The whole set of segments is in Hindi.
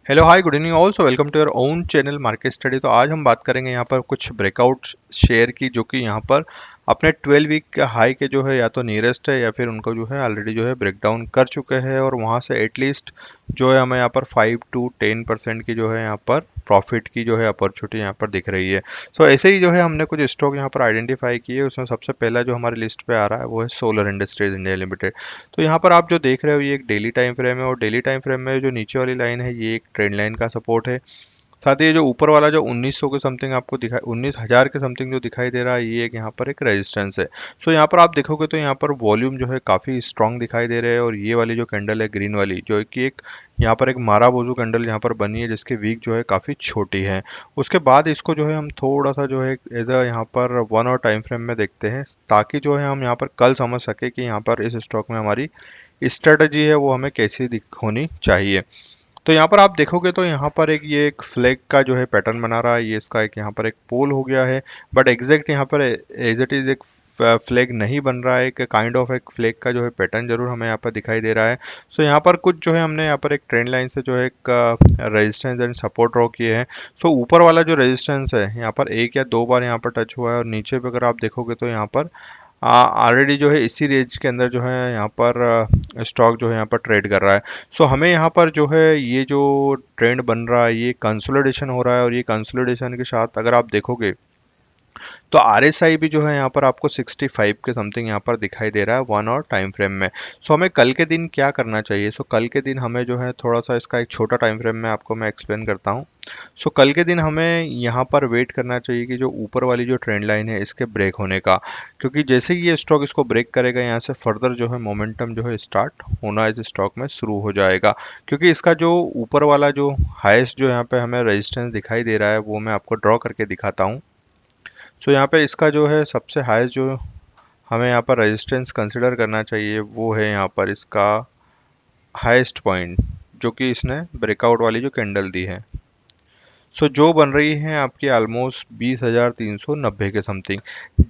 Hello hi good evening also welcome to your own channel market study. तो आज हम बात करेंगे यहाँ पर कुछ ब्रेकआउट शेयर की, जो कि यहाँ पर अपने 12 वीक के हाई के जो है या तो नियरेस्ट है या फिर उनको जो है ऑलरेडी जो है ब्रेक डाउन कर चुके हैं, और वहाँ से एटलीस्ट जो है हमें यहाँ पर 5 to 10% की जो है यहाँ पर प्रॉफिट की जो है अपॉर्चुनिटी यहाँ पर दिख रही है। सो ऐसे ही जो है हमने कुछ स्टॉक यहाँ पर आइडेंटिफाई किए। उसमें सबसे पहला जो हमारी लिस्ट पे आ रहा है वो है सोलर इंडस्ट्रीज इंडिया लिमिटेड। तो यहाँ पर आप जो देख रहे हो ये एक डेली टाइम फ्रेम है, और डेली टाइम फ्रेम में जो नीचे वाली लाइन है ये एक ट्रेंड लाइन का सपोर्ट है। साथ ही ये जो ऊपर वाला जो 1900 के समथिंग आपको दिखाई 19,000 के समथिंग जो दिखाई दे रहा है, ये एक यहाँ पर एक रेजिस्टेंस है। सो यहाँ पर आप देखोगे तो यहाँ पर वॉल्यूम जो है काफ़ी स्ट्रांग दिखाई दे रहे हैं, और ये वाली जो कैंडल है ग्रीन वाली, जो कि एक यहाँ पर एक माराबोजू कैंडल यहाँ पर बनी है, जिसकी वीक जो है काफ़ी छोटी है। उसके बाद इसको जो है हम थोड़ा सा जो है एज अ यहाँ पर 1 और टाइम फ्रेम में देखते हैं, ताकि जो है हम यहाँ पर कल समझ सके कि यहाँ पर इस स्टॉक में हमारी स्ट्रेटजी है वो हमें कैसी होनी चाहिए। तो यहाँ पर आप देखोगे तो यहाँ पर एक ये एक फ्लैग का जो है पैटर्न बना रहा है, ये इसका एक यहाँ पर एक पोल हो गया है। बट एग्जैक्ट यहाँ पर एज इट इज एक फ्लैग नहीं बन रहा है, एक काइंड ऑफ एक फ्लैग का जो है पैटर्न जरूर हमें यहाँ पर दिखाई दे रहा है। सो यहाँ पर कुछ जो है हमने यहाँ पर एक ट्रेंड लाइन से जो है एक रेजिस्टेंस एंड सपोर्ट ड्रॉ किए हैं। सो ऊपर वाला जो रेजिस्टेंस है यहाँ पर एक या दो बार यहाँ पर टच हुआ है, और नीचे पे अगर आप देखोगे तो यहाँ पर ऑलरेडी जो है इसी रेंज के अंदर जो है यहाँ पर स्टॉक जो है यहाँ पर ट्रेड कर रहा है। सो हमें यहाँ पर जो है ये जो ट्रेंड बन रहा है ये कंसोलिडेशन हो रहा है, और ये कंसोलिडेशन के साथ अगर आप देखोगे तो आरएसआई भी जो है यहाँ पर आपको 65 के समथिंग यहाँ पर दिखाई दे रहा है 1 और टाइम फ्रेम में। सो हमें कल के दिन क्या करना चाहिए? सो कल के दिन हमें जो है थोड़ा सा इसका एक छोटा टाइम फ्रेम में आपको मैं एक्सप्लेन करता हूँ। सो कल के दिन हमें यहाँ पर वेट करना चाहिए कि जो ऊपर वाली जो ट्रेंड लाइन है इसके ब्रेक होने का, क्योंकि जैसे ही ये स्टॉक इसको ब्रेक करेगा यहाँ से फर्दर जो है मोमेंटम जो है स्टार्ट होना इस स्टॉक में शुरू हो जाएगा। क्योंकि इसका जो ऊपर वाला जो हाईएस्ट जो यहाँ पे हमें रेजिस्टेंस दिखाई दे रहा है वो मैं आपको ड्रॉ करके दिखाता हूँ। सो यहाँ पे इसका जो है सबसे हाईएस्ट जो हमें यहाँ पर रेजिस्टेंस कंसिडर करना चाहिए वो है यहाँ पर इसका हाईएस्ट पॉइंट, जो कि इसने ब्रेकआउट वाली जो कैंडल दी है। सो जो बन रही है आपकी ऑलमोस्ट 20,390 के समथिंग।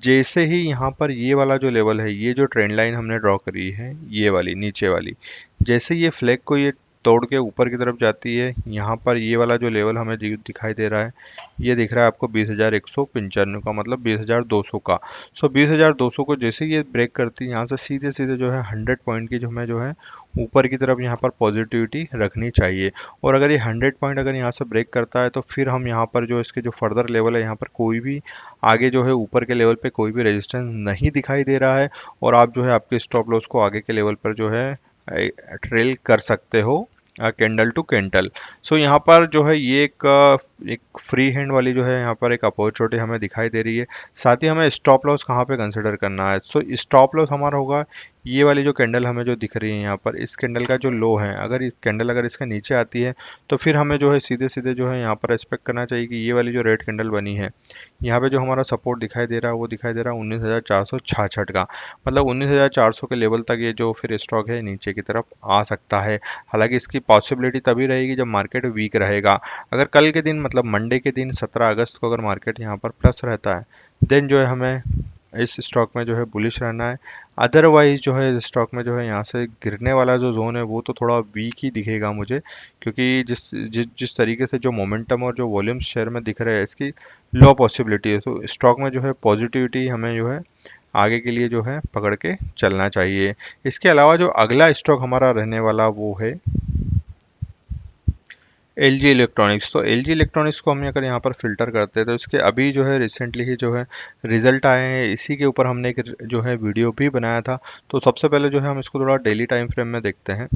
जैसे ही यहाँ पर ये वाला जो लेवल है, ये जो ट्रेंड लाइन हमने ड्रॉ करी है ये वाली नीचे वाली, जैसे ये फ्लैग को ये तोड़ के ऊपर की तरफ जाती है, यहाँ पर ये वाला जो लेवल हमें दिखाई दे रहा है, ये दिख रहा है आपको 20,195 का, मतलब 20,200 का। सो 20,200 को जैसे ये ब्रेक करती है, यहाँ से सीधे सीधे जो है 100 पॉइंट की जो हमें जो है ऊपर की तरफ यहाँ पर पॉजिटिविटी रखनी चाहिए। और अगर ये 100 पॉइंट अगर यहाँ से ब्रेक करता है तो फिर हम यहाँ पर जो इसके जो फर्दर लेवल है, यहाँ पर कोई भी आगे जो है ऊपर के लेवल पे कोई भी रेजिस्टेंस नहीं दिखाई दे रहा है, और आप जो है आपके स्टॉप लॉस को आगे के लेवल पर जो है ट्रेल कर सकते हो कैंडल टू कैंडल। सो यहाँ पर जो है ये एक फ्री हैंड वाली जो है यहाँ पर एक अपॉर्चुनिटी हमें दिखाई दे रही है। साथ ही हमें स्टॉप लॉस कहाँ पे कंसिडर करना है? सो स्टॉप लॉस हमारा होगा ये वाली जो कैंडल हमें जो दिख रही है यहाँ पर, इस कैंडल का जो लो है, अगर इस कैंडल अगर इसके नीचे आती है तो फिर हमें जो है सीधे सीधे जो है यहाँ पर एक्सपेक्ट करना चाहिए कि ये वाली जो रेड कैंडल बनी है, यहाँ पे जो हमारा सपोर्ट दिखाई दे रहा है वो दिखाई दे रहा है 19,466 का, मतलब 19,400 के लेवल तक ये जो फिर स्टॉक है नीचे की तरफ आ सकता है। हालांकि इसकी पॉसिबिलिटी तभी रहेगी जब मार्केट वीक रहेगा। अगर कल के दिन मतलब मंडे के दिन 17 अगस्त को अगर मार्केट यहाँ पर प्लस रहता है, देन जो है हमें इस स्टॉक में जो है बुलिश रहना है। अदरवाइज जो है इस स्टॉक में जो है यहाँ से गिरने वाला जो जोन है वो तो थोड़ा वीक ही दिखेगा मुझे, क्योंकि जिस तरीके से जो मोमेंटम और जो वॉल्यूम शेयर में दिख रहे हैं इसकी लो पॉसिबिलिटी है। तो स्टॉक में जो है पॉजिटिविटी हमें जो है आगे के लिए जो है पकड़ के चलना चाहिए। इसके अलावा जो अगला स्टॉक हमारा रहने वाला वो है एल जी इलेक्ट्रॉनिक्स। तो एल जी इलेक्ट्रॉनिक्स को हम अगर यहाँ पर फिल्टर करते हैं तो इसके अभी जो है रिसेंटली ही जो है रिजल्ट आए हैं, इसी के ऊपर हमने एक जो है वीडियो भी बनाया था। तो सबसे पहले जो है हम इसको थोड़ा डेली टाइम फ्रेम में देखते हैं।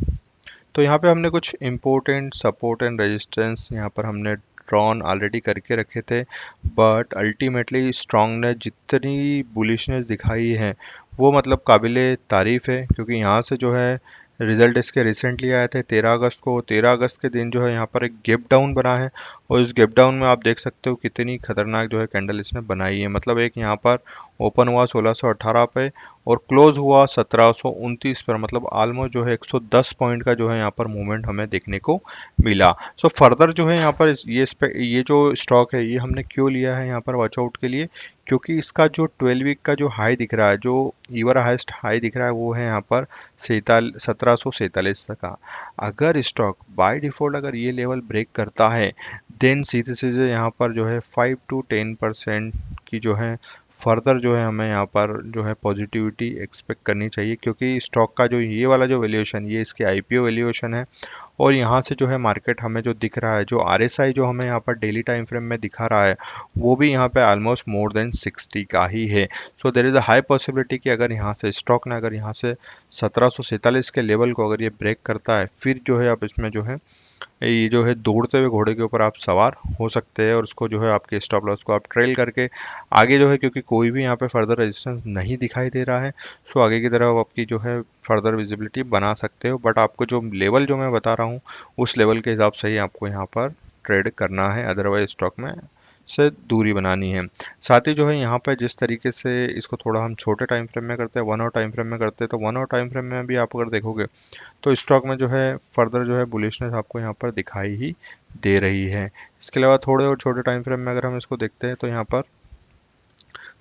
तो यहाँ पे हमने कुछ इम्पोर्टेंट सपोर्ट एंड रेजिस्टेंस यहाँ पर हमने ड्रॉन ऑलरेडी करके रखे थे, बट अल्टीमेटली स्ट्रॉन्ग ने जितनी बुलिशनेस दिखाई है वो मतलब काबिले तारीफ़ है, क्योंकि यहाँ से जो है रिजल्ट इसके रिसेंटली आए थे 13 अगस्त को। 13 अगस्त के दिन जो है यहाँ पर एक गैप डाउन बना है, और इस गैप डाउन में आप देख सकते हो कितनी खतरनाक जो है कैंडल इसने बनाई है। मतलब एक यहाँ पर ओपन हुआ 1618 पे और क्लोज हुआ 1729 पर, मतलब ऑलमोस्ट जो है 110 पॉइंट का जो है यहाँ पर मूवमेंट हमें देखने को मिला। सो फर्दर जो है यहाँ पर ये जो स्टॉक है ये हमने क्यों लिया है यहाँ पर वॉच आउट के लिए, क्योंकि इसका जो 12 वीक का जो हाई दिख रहा है, जो ईवर हाईएस्ट हाई दिख रहा है, वो है यहाँ पर 1747 का। अगर स्टॉक बाय डिफॉल्ट अगर ये लेवल ब्रेक करता है, देन सीधे सीधे यहाँ पर जो है 5 to 10% की जो है फर्दर जो है हमें यहाँ पर जो है पॉजिटिविटी एक्सपेक्ट करनी चाहिए, क्योंकि स्टॉक का जो ये वाला जो वैल्यूएशन, ये इसके आईपीओ वैल्यूएशन है। और यहाँ से जो है मार्केट हमें जो दिख रहा है, जो आरएसआई जो हमें यहाँ पर डेली टाइम फ्रेम में दिखा रहा है, वो भी यहाँ पे ऑलमोस्ट मोर देन 60 का ही है। So there is a high possibility कि अगर यहाँ से स्टॉक ने अगर यहाँ से 1747 के लेवल को अगर ये ब्रेक करता है, फिर जो है आप इसमें जो है ये जो है दौड़ते हुए घोड़े के ऊपर आप सवार हो सकते हैं, और उसको जो है आपके स्टॉप लॉस को आप ट्रेल करके आगे जो है, क्योंकि कोई भी यहाँ पे फर्दर रेजिस्टेंस नहीं दिखाई दे रहा है, सो आगे की तरफ आपकी जो है फर्दर विजिबिलिटी बना सकते हो। बट आपको जो लेवल जो मैं बता रहा हूँ, उस लेवल के हिसाब से ही आपको यहाँ पर ट्रेड करना है, अदरवाइज स्टॉक में से दूरी बनानी है। साथ ही जो है यहाँ पर जिस तरीके से इसको थोड़ा हम छोटे टाइम फ्रेम में करते हैं, 1 आवर टाइम फ्रेम में करते हैं, तो 1 आवर टाइम फ्रेम में भी आप अगर देखोगे तो स्टॉक में जो है फर्दर जो है बुलिशनेस आपको यहाँ पर दिखाई ही दे रही है। इसके अलावा थोड़े और छोटे टाइम फ्रेम में अगर हम इसको देखते हैं, तो यहाँ पर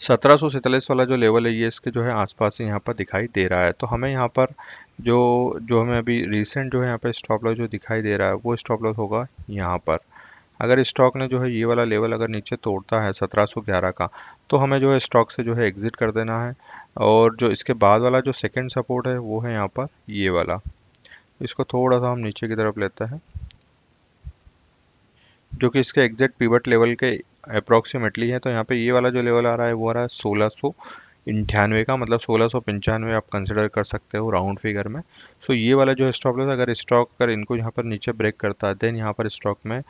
1747 वाला जो लेवल है, ये इसके जो है आसपास ही यहाँ पर दिखाई दे रहा है। तो हमें यहाँ पर जो जो हमें अभी रिसेंट जो है यहाँ पर स्टॉप लॉस जो दिखाई दे रहा है, वो स्टॉप लॉस होगा यहाँ पर। अगर स्टॉक ने जो है ये वाला लेवल अगर नीचे तोड़ता है 1711 का, तो हमें जो है स्टॉक से जो है एग्जिट कर देना है। और जो इसके बाद वाला जो सेकंड सपोर्ट है, वो है यहाँ पर ये वाला। इसको थोड़ा सा हम नीचे की तरफ लेते हैं, जो कि इसके एग्जैक्ट पिवट लेवल के अप्रोक्सीमेटली है। तो यहाँ पे ये वाला जो लेवल आ रहा है, वो आ रहा है 1698 का, मतलब 1695 आप कंसिडर कर सकते हो राउंड फिगर में। सो ये वाला जो है स्टॉप लॉस, अगर स्टॉक अगर इनको यहाँ पर नीचे ब्रेक करता है, देन यहाँ पर स्टॉक में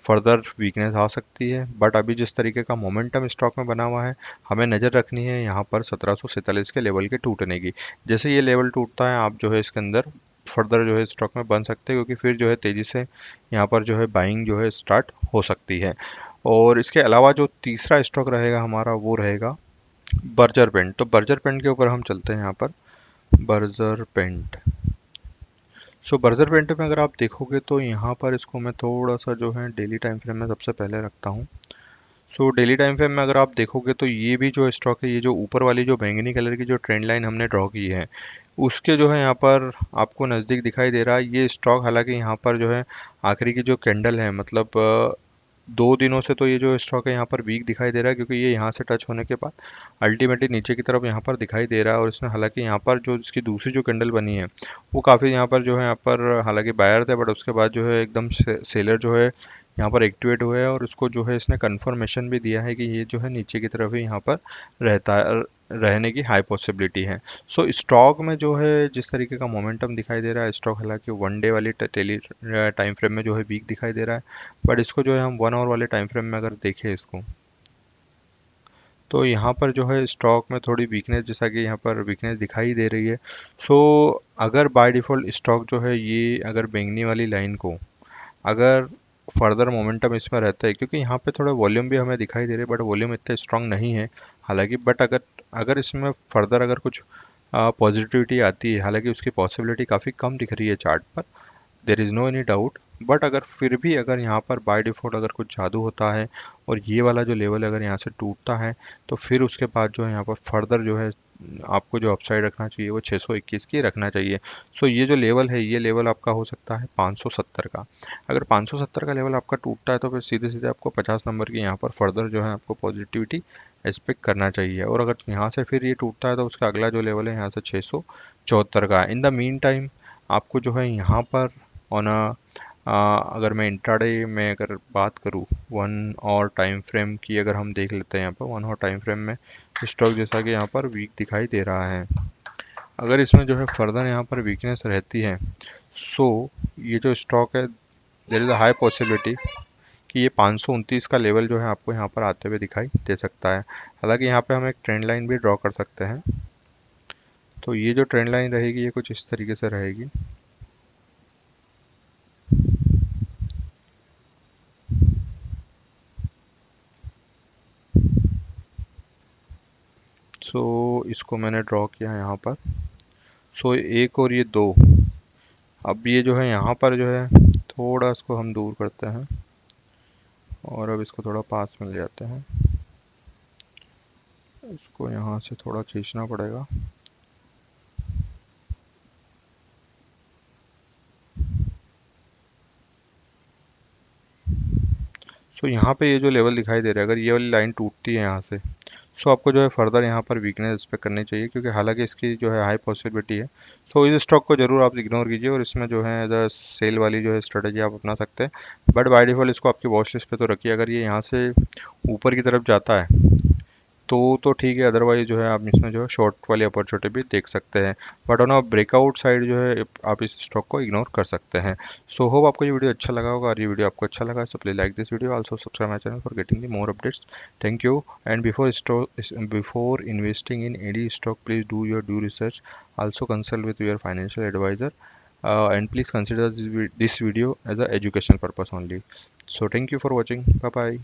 फर्दर वीकनेस आ सकती है। बट अभी जिस तरीके का मोमेंटम स्टॉक में बना हुआ है, हमें नज़र रखनी है यहाँ पर 1747 के लेवल के टूटने की। जैसे ये लेवल टूटता है, आप जो है इसके अंदर फर्दर जो है स्टॉक में बन सकते हैं, क्योंकि फिर जो है तेज़ी से यहाँ पर जो है बाइंग जो है स्टार्ट हो सकती है। और इसके अलावा जो तीसरा स्टॉक रहेगा हमारा, वो रहेगा बर्जर पेंट। तो बर्जर पेंट के ऊपर हम चलते हैं यहाँ पर। बर्जर पेंट, सो बर्जर पेंट में अगर आप देखोगे, तो यहाँ पर इसको मैं थोड़ा सा जो है डेली टाइम फ्रेम में सबसे पहले रखता हूँ। सो डेली टाइम फ्रेम में अगर आप देखोगे, तो ये भी जो स्टॉक है, ये जो ऊपर वाली जो बैंगनी कलर की जो ट्रेंड लाइन हमने ड्रॉ की है, उसके जो है यहाँ पर आपको नज़दीक दिखाई दे रहा है ये स्टॉक। हालांकि यहाँ पर जो है आखिरी की जो कैंडल है, मतलब 2 दिनों से तो ये जो स्टॉक है यहाँ पर वीक दिखाई दे रहा है, क्योंकि ये यहाँ से टच होने के बाद अल्टीमेटली नीचे की तरफ यहाँ पर दिखाई दे रहा है। और इसमें हालांकि यहाँ पर जो इसकी दूसरी जो कैंडल बनी है, वो काफ़ी यहाँ पर जो है यहाँ पर हालांकि बायर थे, बट उसके बाद जो है एकदम सेलर जो है यहाँ पर एक्टिवेट हुए हैं, और उसको जो है इसने कंफर्मेशन भी दिया है कि ये जो है नीचे की तरफ ही यहाँ पर रहता है, रहने की हाई पॉसिबिलिटी है। सो स्टॉक में जो है जिस तरीके का मोमेंटम दिखाई दे रहा है, स्टॉक हालांकि 1 डे वाली टेली टाइम फ्रेम में जो है वीक दिखाई दे रहा है, बट इसको जो है हम 1 आवर वाले टाइम फ्रेम में अगर देखें इसको, तो यहाँ पर जो है स्टॉक में थोड़ी वीकनेस, जैसा कि यहाँ पर वीकनेस दिखाई दे रही है। सो अगर बाय डिफ़ॉल्ट स्टॉक जो है ये अगर बैंगनी वाली लाइन को अगर फर्दर मोमेंटम इसमें रहता है, क्योंकि यहाँ पे थोड़ा वॉल्यूम भी हमें दिखाई दे रही है, बट वॉल्यूम इतना स्ट्रांग नहीं है हालांकि। बट अगर अगर इसमें फर्दर अगर कुछ पॉजिटिविटी आती है, हालांकि उसकी पॉसिबिलिटी काफ़ी कम दिख रही है चार्ट पर, there is no any doubt. But अगर फिर भी अगर यहाँ पर बाय डिफ़ॉल्ट अगर कुछ जादू होता है, और ये वाला जो लेवल अगर यहाँ से टूटता है, तो फिर उसके बाद जो है यहाँ पर फर्दर जो है आपको जो अपसाइड रखना चाहिए, वो 621 की रखना चाहिए। सो ये जो लेवल है, ये लेवल आपका हो सकता है 570 का। अगर 570 का लेवल आपका टूटता है, तो फिर सीधे सीधे आपको 50 नंबर की यहाँ पर फर्दर जो है आपको पॉजिटिविटी एक्सपेक्ट करना चाहिए। और अगर यहाँ से फिर ये टूटता है, तो उसका अगला जो लेवल है यहाँ से 674 का। इन द मीन टाइम आपको जो है यहाँ पर ऑन अगर मैं इंट्राडे में अगर बात करूँ, 1 आवर टाइम फ्रेम की अगर हम देख लेते हैं, यहाँ पर 1 आवर टाइम फ्रेम में स्टॉक जैसा कि यहाँ पर वीक दिखाई दे रहा है। अगर इसमें जो है फर्दर यहाँ पर वीकनेस रहती है, सो ये जो स्टॉक है, there is a high possibility कि ये 529 का लेवल जो है आपको यहाँ पर आते हुए दिखाई दे सकता है। हालांकि यहाँ पे हम एक ट्रेंड लाइन भी ड्रॉ कर सकते हैं। तो ये जो ट्रेंड लाइन रहेगी, ये कुछ इस तरीके से रहेगी। सो इसको मैंने ड्रॉ किया यहाँ पर। सो एक और ये दो, अब ये जो है यहाँ पर जो है थोड़ा इसको हम दूर करते हैं, और अब इसको थोड़ा पास में ले जाते हैं। इसको यहाँ से थोड़ा खींचना पड़ेगा। सो यहाँ पे ये जो लेवल दिखाई दे रहा है, अगर ये वाली लाइन टूटती है यहाँ से, सो आपको जो है फर्दर यहाँ पर वीकनेस इस पे करनी चाहिए, क्योंकि हालांकि इसकी जो है हाई पॉसिबिलिटी है। सो इस स्टॉक को जरूर आप इग्नोर कीजिए, और इसमें जो है एज अ सेल वाली जो है स्ट्रेटेजी आप अपना सकते हैं। बट बाय डिफॉल्ट इसको आपकी वॉच लिस्ट पे तो रखिए। अगर ये यहाँ से ऊपर की तरफ जाता है तो ठीक है, अदरवाइज जो है आप इसमें जो है शॉर्ट वाली अपॉर्चुनिटी भी देख सकते हैं। But on a breakout side जो है आप इस स्टॉक को इग्नोर कर सकते हैं। सो होप आपको ये वीडियो अच्छा लगा होगा, और ये वीडियो आपको अच्छा लगा so please like this video, also subscribe my channel for getting the more updates. Thank you. And before investing in any stock, please do your due research, also consult with your financial advisor, and please consider this video as a education purpose only. So thank you for watching. Bye bye.